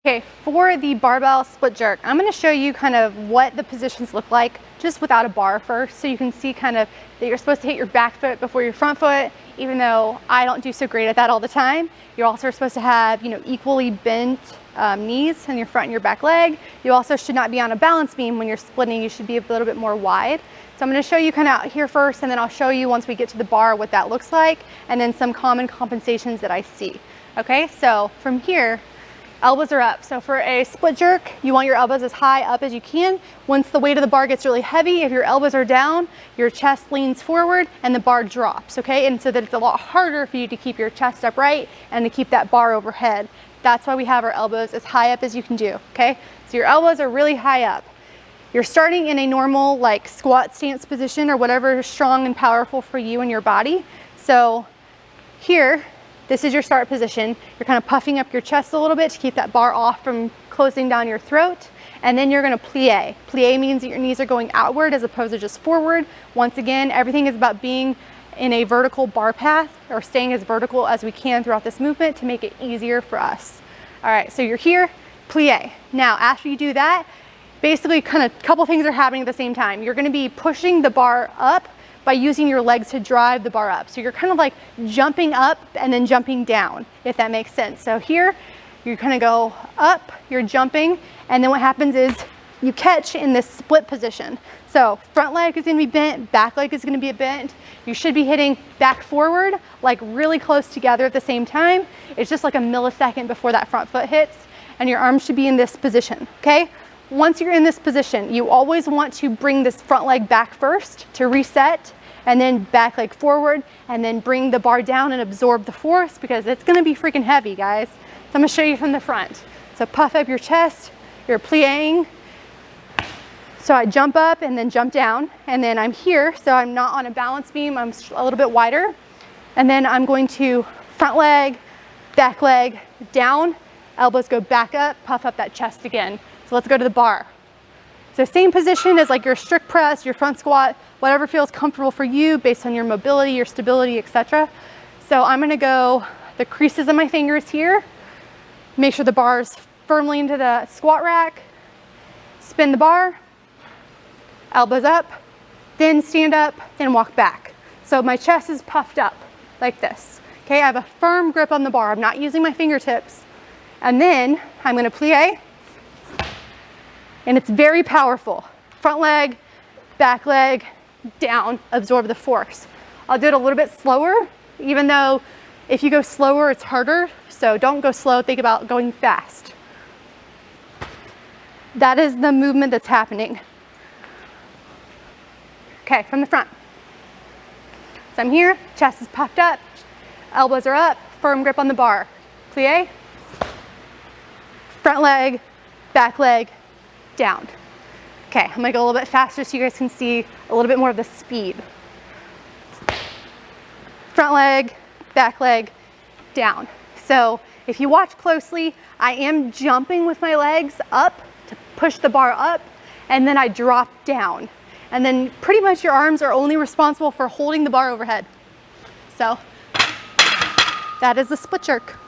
Okay, for the barbell split jerk, I'm going to show you kind of what the positions look like just without a bar first, so you can see kind of that you're supposed to hit your back foot before your front foot, even though I don't do so great at that all the time. You're also supposed to have, equally bent knees in your front and your back leg. You also should not be on a balance beam when you're splitting. You should be a little bit more wide. So I'm going to show you kind of out here first, and then I'll show you once we get to the bar what that looks like, and then some common compensations that I see. Okay, so from here, elbows are up. So for a split jerk, you want your elbows as high up as you can. Once the weight of the bar gets really heavy, if your elbows are down, your chest leans forward and the bar drops, okay? And so that it's a lot harder for you to keep your chest upright and to keep that bar overhead. That's why we have our elbows as high up as you can do, okay? So your elbows are really high up. You're starting in a normal like squat stance position or whatever is strong and powerful for you and your body. So here, this is your start position. You're kind of puffing up your chest a little bit to keep that bar off from closing down your throat. And then you're gonna plie. Plie means that your knees are going outward as opposed to just forward. Once again, everything is about being in a vertical bar path or staying as vertical as we can throughout this movement to make it easier for us. All right, so you're here, plie. Now, after you do that, basically kind of a couple things are happening at the same time. You're gonna be pushing the bar up by using your legs to drive the bar up. So you're kind of like jumping up and then jumping down, if that makes sense. So here, you're gonna go up, you're jumping, and then what happens is you catch in this split position. So front leg is gonna be bent, back leg is gonna be bent. You should be hitting back forward, like really close together at the same time. It's just like a millisecond before that front foot hits, and your arms should be in this position, okay? Once you're in this position, you always want to bring this front leg back first to reset, and then back leg forward, and then bring the bar down and absorb the force because it's gonna be freaking heavy, guys. So I'm gonna show you from the front. So puff up your chest, you're plieing. So I jump up and then jump down, and then I'm here, so I'm not on a balance beam, I'm a little bit wider. And then I'm going to front leg, back leg, down, elbows go back up, puff up that chest again. So let's go to the bar. So same position as like your strict press, your front squat, whatever feels comfortable for you based on your mobility, your stability, etc. So I'm gonna go the creases of my fingers here, make sure the bar is firmly into the squat rack, spin the bar, elbows up, then stand up, then walk back. So my chest is puffed up like this. Okay, I have a firm grip on the bar. I'm not using my fingertips. And then I'm gonna plie, and it's very powerful. Front leg, back leg, down, absorb the force. I'll do it a little bit slower, even though if you go slower, it's harder. So don't go slow, think about going fast. That is the movement that's happening. Okay, from the front. So I'm here, chest is puffed up, elbows are up, firm grip on the bar. Plie, front leg, back leg, down. Okay, I'm gonna go a little bit faster so you guys can see a little bit more of the speed. Front leg, back leg, down. So if you watch closely, I am jumping with my legs up to push the bar up, and then I drop down. And then pretty much your arms are only responsible for holding the bar overhead. So that is the split jerk.